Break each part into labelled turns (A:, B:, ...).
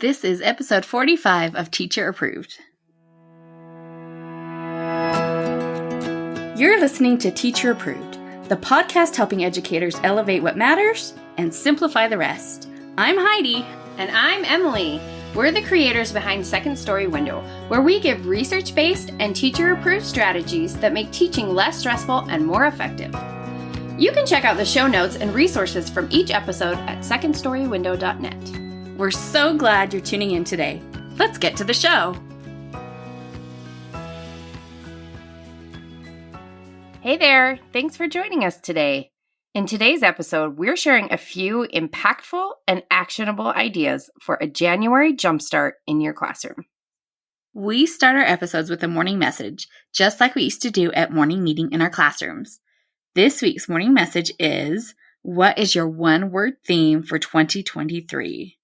A: This is episode 45 of Teacher Approved. You're listening to Teacher Approved, the podcast helping educators elevate what matters and simplify the rest. I'm Heidi.
B: And I'm Emily. We're the creators behind Second Story Window, where we give research-based and teacher-approved strategies that make teaching less stressful and more effective. You can check out the show notes and resources from each episode at secondstorywindow.net.
A: We're so glad you're tuning in today. Let's get to the show.
B: Hey there, thanks for joining us today. In today's episode, we're sharing a few impactful and actionable ideas for a January jumpstart in your classroom.
A: We start our episodes with a morning message, just like we used to do at morning meeting in our classrooms. This week's morning message is, what is your one-word theme for 2023?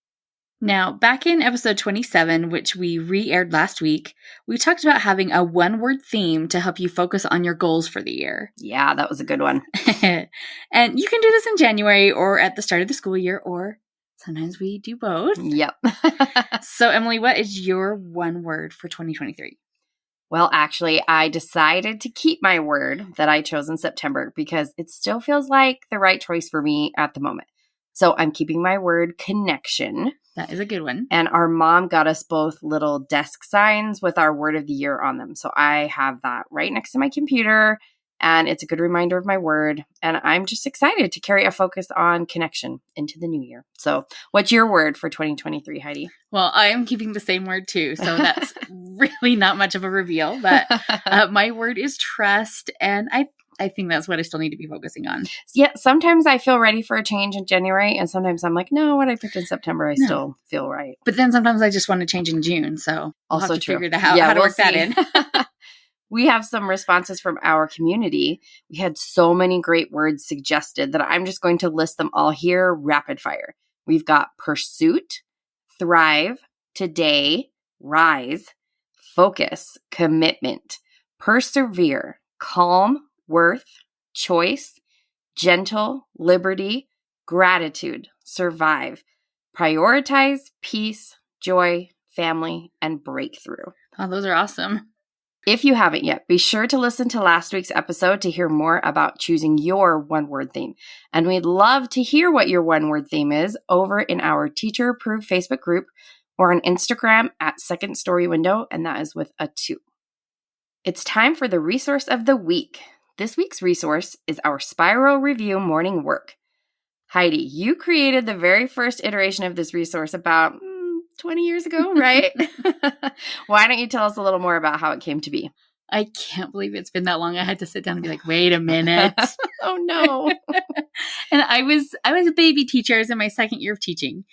A: Now, back in episode 27, which we re-aired last week, we talked about having a one-word theme to help you focus on your goals for the year.
B: Yeah, that was a good one.
A: And you can do this in January or at the start of the school year, or sometimes we do both.
B: Yep.
A: So, Emily, what is your one word for 2023?
B: Well, actually, I decided to keep my word that I chose in September because it still feels like the right choice for me at the moment. So I'm keeping my word connection.
A: That is a good one.
B: And our mom got us both little desk signs with our word of the year on them. So I have that right next to my computer, and it's a good reminder of my word. And I'm just excited to carry a focus on connection into the new year. So what's your word for 2023, Heidi?
A: Well, I am keeping the same word too. So that's really not much of a reveal. But my word is trust. And I think that's what I still need to be focusing on.
B: Yeah, sometimes I feel ready for a change in January, and sometimes I'm like, no, what I picked in September, I still feel right.
A: But then sometimes I just want to change in June, so
B: also
A: we'll have to
B: true.
A: figure out how to work that in.
B: We have some responses from our community. We had so many great words suggested that I'm just going to list them all here rapid fire. We've got pursuit, thrive, today, rise, focus, commitment, persevere, calm, worth, choice, gentle, liberty, gratitude, survive, prioritize, peace, joy, family, and breakthrough.
A: Oh, those are awesome.
B: If you haven't yet, be sure to listen to last week's episode to hear more about choosing your one-word theme. And we'd love to hear what your one-word theme is over in our Teacher Approved Facebook group or on Instagram at Second Story Window, and that is with a 2. It's time for the resource of the week. This week's resource is our Spiral Review morning work. Heidi, you created the very first iteration of this resource about 20 years ago, right? Why don't you tell us a little more about how it came to be?
A: I can't believe it's been that long. I had to sit down and be like, wait a minute.
B: Oh, no.
A: And I was a baby teacher. I was in my second year of teaching.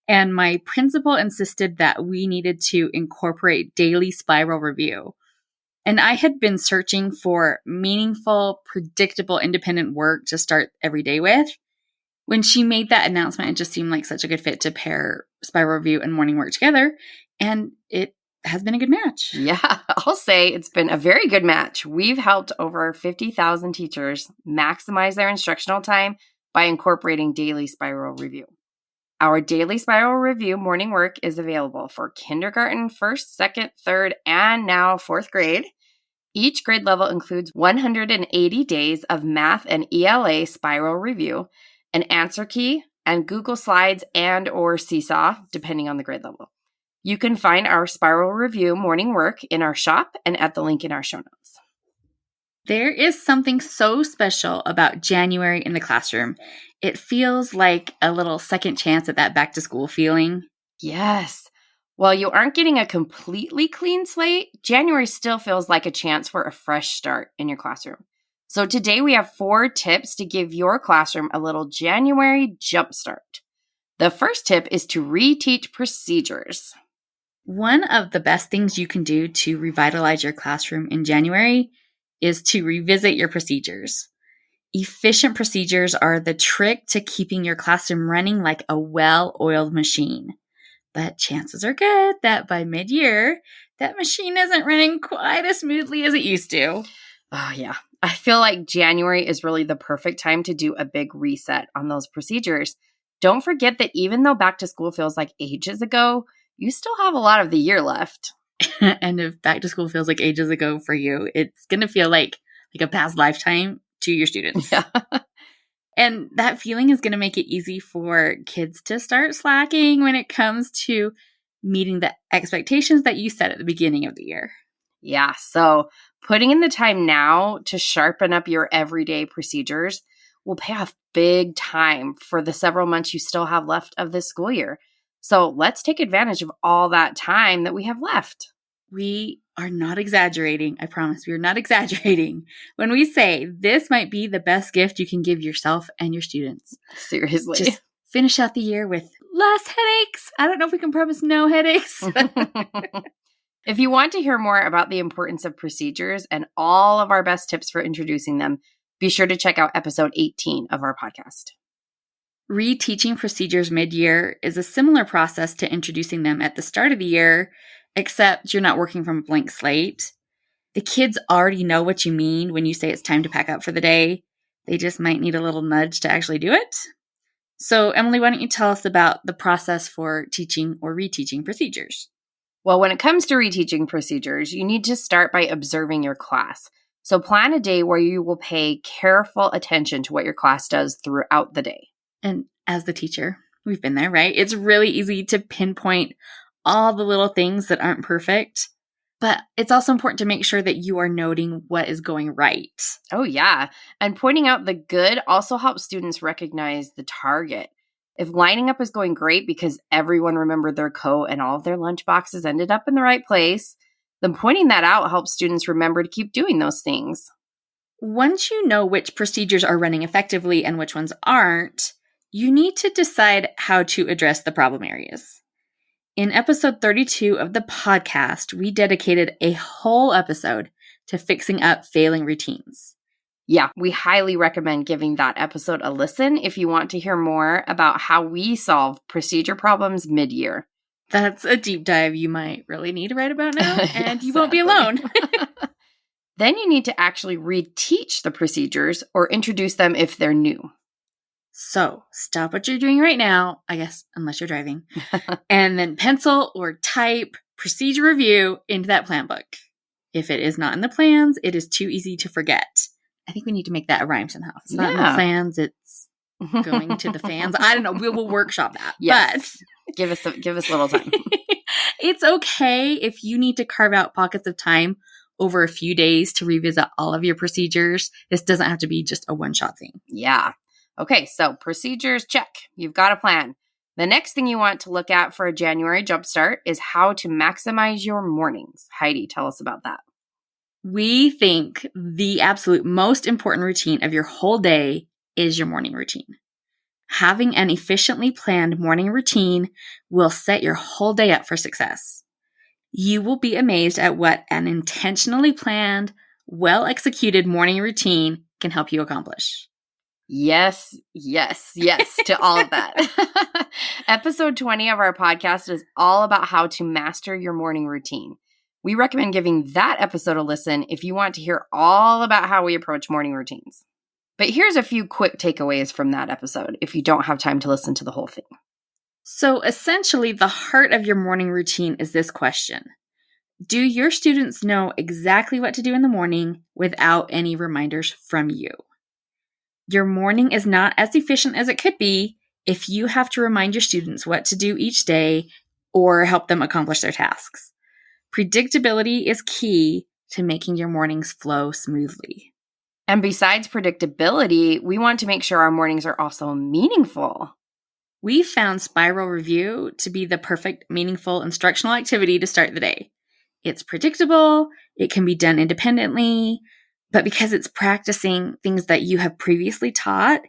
A: And my principal insisted that we needed to incorporate daily spiral review. And I had been searching for meaningful, predictable, independent work to start every day with. When she made that announcement, it just seemed like such a good fit to pair spiral review and morning work together. And it has been a good match.
B: Yeah, I'll say it's been a very good match. We've helped over 50,000 teachers maximize their instructional time by incorporating daily spiral review. Our daily spiral review morning work is available for kindergarten, 1st, 2nd, 3rd, and now 4th grade. Each grade level includes 180 days of math and ELA spiral review, an answer key, and Google Slides and or Seesaw, depending on the grade level. You can find our spiral review morning work in our shop and at the link in our show notes.
A: There is something so special about January in the classroom. It feels like a little second chance at that back to school feeling.
B: Yes. While you aren't getting a completely clean slate, January still feels like a chance for a fresh start in your classroom. So today we have 4 tips to give your classroom a little January jumpstart. The first tip is to reteach procedures.
A: One of the best things you can do to revitalize your classroom in January is to revisit your procedures. Efficient procedures are the trick to keeping your classroom running like a well-oiled machine. But chances are good that by mid-year, that machine isn't running quite as smoothly as it used to.
B: Oh, yeah. I feel like January is really the perfect time to do a big reset on those procedures. Don't forget that even though back to school feels like ages ago, you still have a lot of the year left.
A: And if back to school feels like ages ago for you, it's going to feel like a past lifetime to your students.
B: Yeah.
A: And that feeling is going to make it easy for kids to start slacking when it comes to meeting the expectations that you set at the beginning of the year.
B: Yeah. So putting in the time now to sharpen up your everyday procedures will pay off big time for the several months you still have left of this school year. So let's take advantage of all that time that we have left.
A: We are not exaggerating. I promise we are not exaggerating when we say this might be the best gift you can give yourself and your students.
B: Seriously.
A: Just finish out the year with less headaches. I don't know if we can promise no headaches.
B: If you want to hear more about the importance of procedures and all of our best tips for introducing them, be sure to check out episode 18 of our podcast.
A: Reteaching procedures mid-year is a similar process to introducing them at the start of the year, except you're not working from a blank slate. The kids already know what you mean when you say it's time to pack up for the day. They just might need a little nudge to actually do it. So, Emily, why don't you tell us about the process for teaching or reteaching procedures?
B: Well, when it comes to reteaching procedures, you need to start by observing your class. So plan a day where you will pay careful attention to what your class does throughout the day.
A: And as the teacher, we've been there, right? It's really easy to pinpoint all the little things that aren't perfect, but it's also important to make sure that you are noting what is going right.
B: Oh, yeah. And pointing out the good also helps students recognize the target. If lining up is going great because everyone remembered their coat and all of their lunch boxes ended up in the right place, then pointing that out helps students remember to keep doing those things.
A: Once you know which procedures are running effectively and which ones aren't, you need to decide how to address the problem areas. In episode 32 of the podcast, we dedicated a whole episode to fixing up failing routines.
B: Yeah, we highly recommend giving that episode a listen if you want to hear more about how we solve procedure problems mid-year.
A: That's a deep dive you might really need right about now, and you won't be alone.
B: Then you need to actually reteach the procedures or introduce them if they're new.
A: So stop what you're doing right now, I guess, unless you're driving, and then pencil or type procedure review into that plan book. If it is not in the plans, it is too easy to forget. I think we need to make that a rhyme somehow. It's not in the plans, it's going to the fans. I don't know. We will workshop that.
B: Yes. But give us a little time.
A: It's okay if you need to carve out pockets of time over a few days to revisit all of your procedures. This doesn't have to be just a one-shot thing.
B: Yeah. Okay, so procedures, check. You've got a plan. The next thing you want to look at for a January jumpstart is how to maximize your mornings. Heidi, tell us about that.
A: We think the absolute most important routine of your whole day is your morning routine. Having an efficiently planned morning routine will set your whole day up for success. You will be amazed at what an intentionally planned, well-executed morning routine can help you accomplish.
B: Yes to all of that. Episode 20 of our podcast is all about how to master your morning routine. We recommend giving that episode a listen if you want to hear all about how we approach morning routines. But here's a few quick takeaways from that episode if you don't have time to listen to the whole thing.
A: So essentially, the heart of your morning routine is this question. Do your students know exactly what to do in the morning without any reminders from you? Your morning is not as efficient as it could be if you have to remind your students what to do each day or help them accomplish their tasks. Predictability is key to making your mornings flow smoothly.
B: And besides predictability, we want to make sure our mornings are also meaningful.
A: We found Spiral Review to be the perfect, meaningful instructional activity to start the day. It's predictable, it can be done independently, but because it's practicing things that you have previously taught,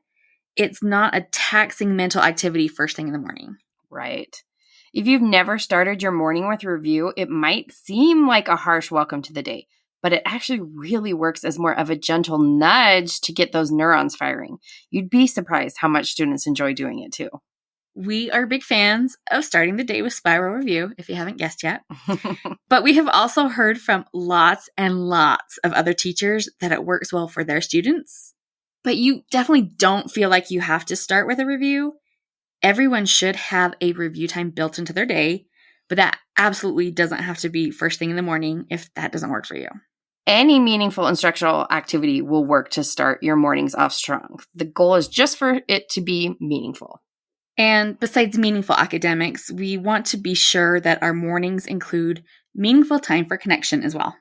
A: it's not a taxing mental activity first thing in the morning.
B: Right. If you've never started your morning with review, it might seem like a harsh welcome to the day, but it actually really works as more of a gentle nudge to get those neurons firing. You'd be surprised how much students enjoy doing it too.
A: We are big fans of starting the day with Spiral Review, if you haven't guessed yet. But we have also heard from lots and lots of other teachers that it works well for their students. But you definitely don't feel like you have to start with a review. Everyone should have a review time built into their day, But that absolutely doesn't have to be first thing in the morning if that doesn't work for you.
B: Any meaningful instructional activity will work to start your mornings off strong. The goal is just for it to be meaningful.
A: And besides meaningful academics, we want to be sure that our mornings include meaningful time for connection as well.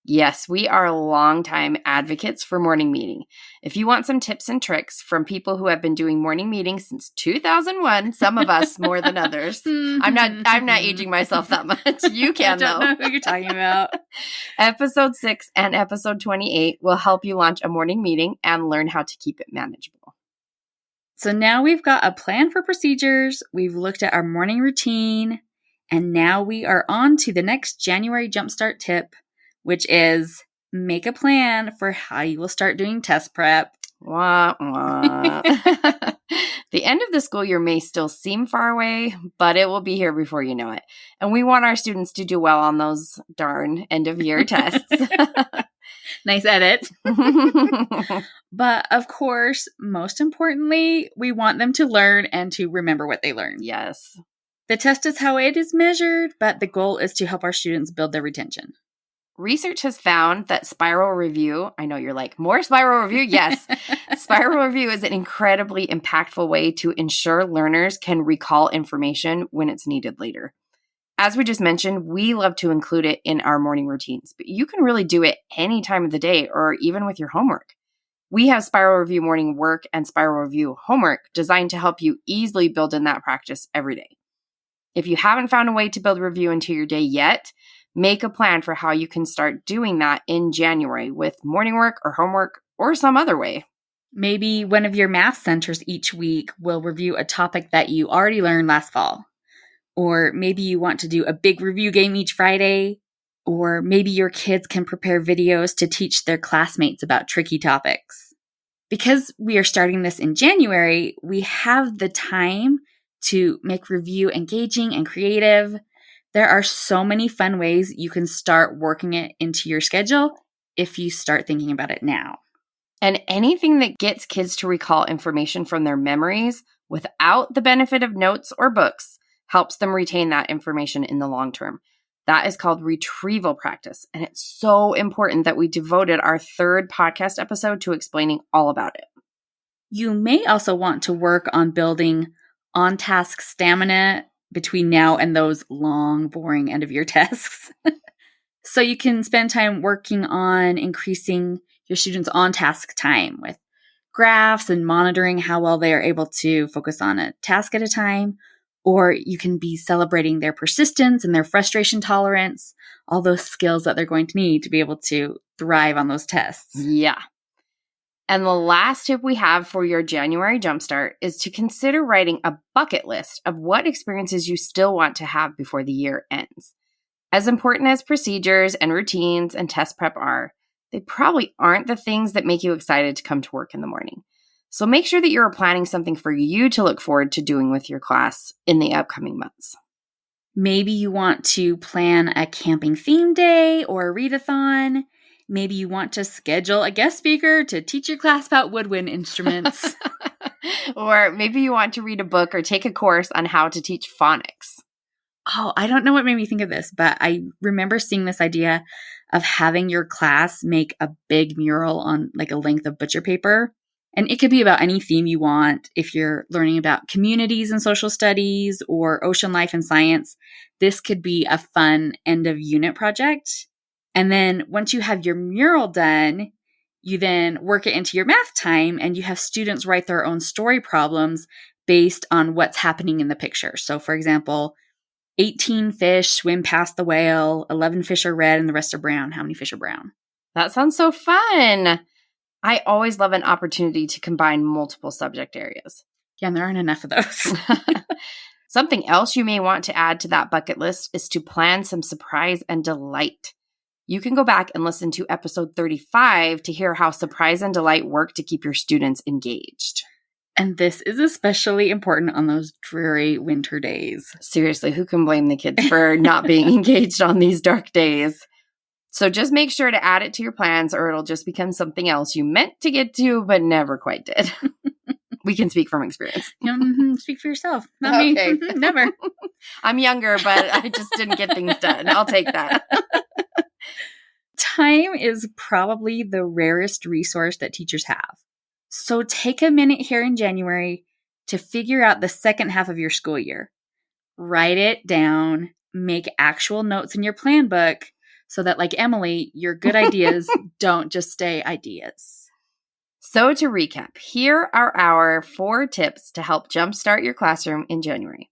B: Yes, we are longtime advocates for morning meeting. If you want some tips and tricks from people who have been doing morning meetings since 2001, some of us more than others. I'm not aging myself that much. You can,
A: I don't know who you're talking about.
B: Episode 6 and episode 28 will help you launch a morning meeting and learn how to keep it manageable.
A: So now we've got a plan for procedures, we've looked at our morning routine, and now we are on to the next January Jumpstart tip, which is make a plan for how you will start doing test prep.
B: Wah, wah. The end of the school year may still seem far away, but it will be here before you know it. And we want our students to do well on those darn end of year tests.
A: Nice edit. But of course, most importantly, we want them to learn and to remember what they learned.
B: Yes.
A: The test is how it is measured, but the goal is to help our students build their retention.
B: Research has found that spiral review, I know you're like, more spiral review? Yes. Spiral review is an incredibly impactful way to ensure learners can recall information when it's needed later. As we just mentioned, we love to include it in our morning routines, but you can really do it any time of the day or even with your homework. We have spiral review morning work and spiral review homework designed to help you easily build in that practice every day. If you haven't found a way to build review into your day yet, make a plan for how you can start doing that in January with morning work or homework or some other way.
A: Maybe one of your math centers each week will review a topic that you already learned last fall. Or maybe you want to do a big review game each Friday. Or maybe your kids can prepare videos to teach their classmates about tricky topics. Because we are starting this in January, we have the time to make review engaging and creative. There are so many fun ways you can start working it into your schedule if you start thinking about it now.
B: And anything that gets kids to recall information from their memories without the benefit of notes or books helps them retain that information in the long term. That is called retrieval practice. And it's so important that we devoted our 3rd podcast episode to explaining all about it.
A: You may also want to work on building on-task stamina between now and those long, boring end-of-year tests. So you can spend time working on increasing your students' on-task time with graphs and monitoring how well they are able to focus on a task at a time. Or you can be celebrating their persistence and their frustration tolerance, all those skills that they're going to need to be able to thrive on those tests.
B: Yeah. And the last tip we have for your January Jumpstart is to consider writing a bucket list of what experiences you still want to have before the year ends. As important as procedures and routines and test prep are, they probably aren't the things that make you excited to come to work in the morning. So make sure that you're planning something for you to look forward to doing with your class in the upcoming months.
A: Maybe you want to plan a camping theme day or a readathon. Maybe you want to schedule a guest speaker to teach your class about woodwind instruments.
B: Or maybe you want to read a book or take a course on how to teach phonics.
A: Oh, I don't know what made me think of this, but I remember seeing this idea of having your class make a big mural on like a length of butcher paper. And it could be about any theme you want. If you're learning about communities and social studies or ocean life and science, this could be a fun end of unit project. And then once you have your mural done, you then work it into your math time and you have students write their own story problems based on what's happening in the picture. So for example, 18 fish swim past the whale, 11 fish are red and the rest are brown. How many fish are brown?
B: That sounds so fun. I always love an opportunity to combine multiple subject areas.
A: Yeah, and there aren't enough of those.
B: Something else you may want to add to that bucket list is to plan some surprise and delight. You can go back and listen to episode 35 to hear how surprise and delight work to keep your students engaged.
A: And this is especially important on those dreary winter days.
B: Seriously, who can blame the kids for not being engaged on these dark days? So just make sure to add it to your plans or it'll just become something else you meant to get to but never quite did. We can speak from experience.
A: Speak for yourself. Not me. Never.
B: I'm younger, but I just didn't get things done. I'll take that.
A: Time is probably the rarest resource that teachers have. So take a minute here in January to figure out the second half of your school year. Write it down, make actual notes in your plan book so that, like Emily, your good ideas don't just stay ideas.
B: So to recap, here are our 4 tips to help jumpstart your classroom in January.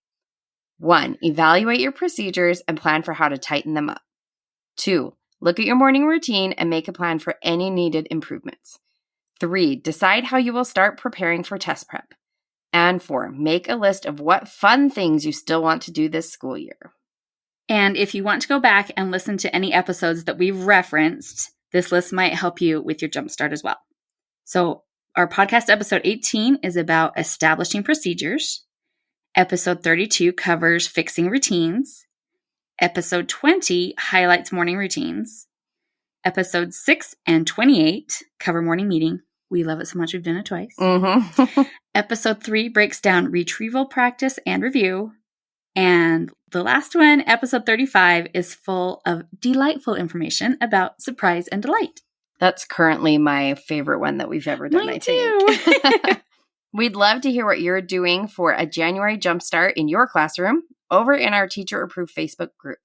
B: 1, evaluate your procedures and plan for how to tighten them up. 2, look at your morning routine and make a plan for any needed improvements. 3, decide how you will start preparing for test prep. And 4, make a list of what fun things you still want to do this school year.
A: And if you want to go back and listen to any episodes that we've referenced, this list might help you with your jumpstart as well. So our podcast episode 18 is about establishing procedures. Episode 32 covers fixing routines. Episode 20 highlights morning routines. Episode 6 and 28 cover morning meeting. We love it so much we've done it twice. Episode 3 breaks down retrieval practice and review. And the last one, episode 35, is full of delightful information about surprise and delight.
B: That's currently my favorite one that we've ever done,
A: Mine
B: I think. We'd love to hear what you're doing for a January jumpstart in your classroom over in our Teacher Approved Facebook group.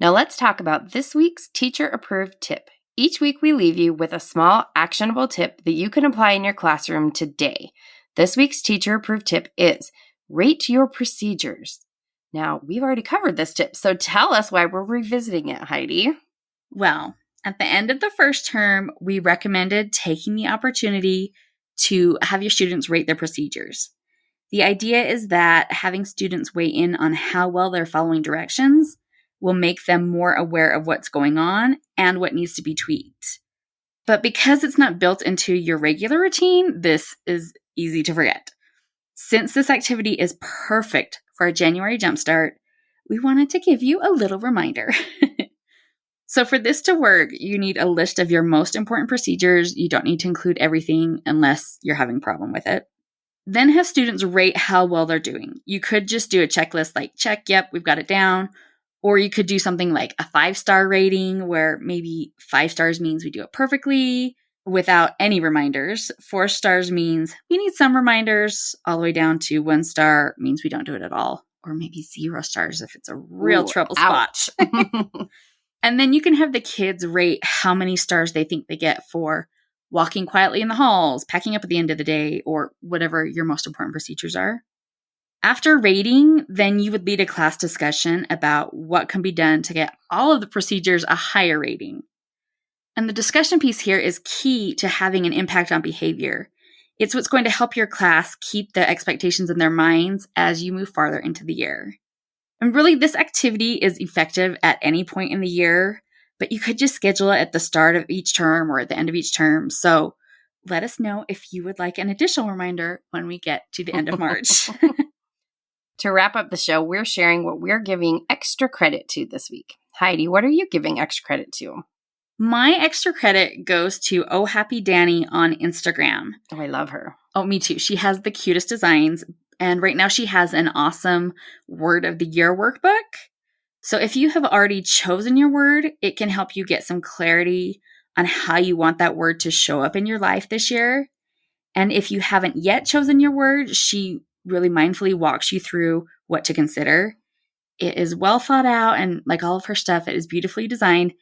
B: Now let's talk about this week's Teacher Approved tip. Each week we leave you with a small actionable tip that you can apply in your classroom today. This week's Teacher Approved tip is rate your procedures. Now, we've already covered this tip, so tell us why we're revisiting it, Heidi.
A: Well, at the end of the first term, we recommended taking the opportunity to have your students rate their procedures. The idea is that having students weigh in on how well they're following directions will make them more aware of what's going on and what needs to be tweaked. But because it's not built into your regular routine, this is easy to forget. Since this activity is perfect for a January jumpstart, we wanted to give you a little reminder. So for this to work, you need a list of your most important procedures. You don't need to include everything unless you're having a problem with it. Then have students rate how well they're doing. You could just do a checklist like, check, yep, we've got it down. Or you could do something like a 5-star rating where maybe 5 stars means we do it perfectly without any reminders. 4 stars means we need some reminders, all the way down to 1 star means we don't do it at all. Or maybe 0 stars if it's a real trouble spot. And then you can have the kids rate how many stars they think they get for walking quietly in the halls, packing up at the end of the day, or whatever your most important procedures are. After rating, then you would lead a class discussion about what can be done to get all of the procedures a higher rating. And the discussion piece here is key to having an impact on behavior. It's what's going to help your class keep the expectations in their minds as you move farther into the year. And really, this activity is effective at any point in the year, but you could just schedule it at the start of each term or at the end of each term. So let us know if you would like an additional reminder when we get to the end of March.
B: To wrap up the show, we're sharing what we're giving extra credit to this week. Heidi, what are you giving extra credit to?
A: My extra credit goes to Oh Happy Danny on Instagram.
B: Oh, I love her.
A: Oh, me too. She has the cutest designs. And right now she has an awesome Word of the Year workbook. So if you have already chosen your word, it can help you get some clarity on how you want that word to show up in your life this year. And if you haven't yet chosen your word, she really mindfully walks you through what to consider. It is well thought out, and like all of her stuff, it is beautifully designed.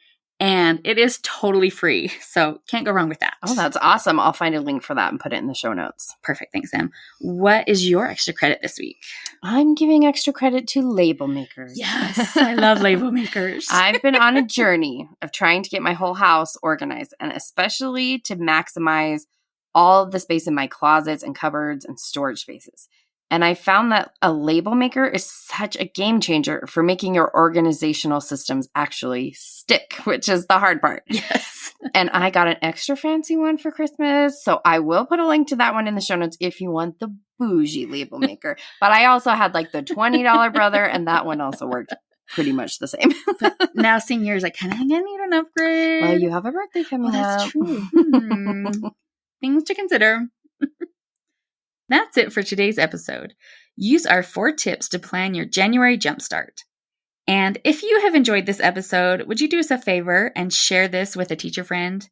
A: And it is totally free. So can't go wrong with that.
B: Oh, that's awesome. I'll find a link for that and put it in the show notes.
A: Perfect. Thanks, Em. What is your extra credit this week?
B: I'm giving extra credit to label makers.
A: Yes, I love label makers.
B: I've been on a journey of trying to get my whole house organized, and especially to maximize all of the space in my closets and cupboards and storage spaces. And I found that a label maker is such a game changer for making your organizational systems actually stick, which is the hard part.
A: Yes.
B: And I got an extra fancy one for Christmas. So I will put a link to that one in the show notes if you want the bougie label maker. But I also had like the $20 brother, and that one also worked pretty much the same.
A: But now seeing yours, I kind of think I need an upgrade.
B: Well, you have a birthday coming up.
A: That's true. Things to consider. That's it for today's episode. Use our 4 tips to plan your January jumpstart. And if you have enjoyed this episode, would you do us a favor and share this with a teacher friend?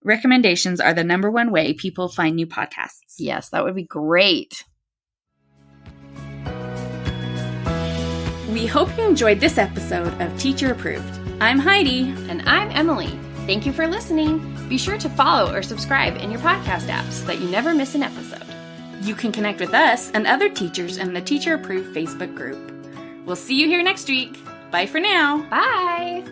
A: Recommendations are the number one way people find new podcasts.
B: Yes, that would be great.
A: We hope you enjoyed this episode of Teacher Approved. I'm Heidi.
B: And I'm Emily. Thank you for listening. Be sure to follow or subscribe in your podcast app so that you never miss an episode.
A: You can connect with us and other teachers in the Teacher Approved Facebook group. We'll see you here next week. Bye for now.
B: Bye.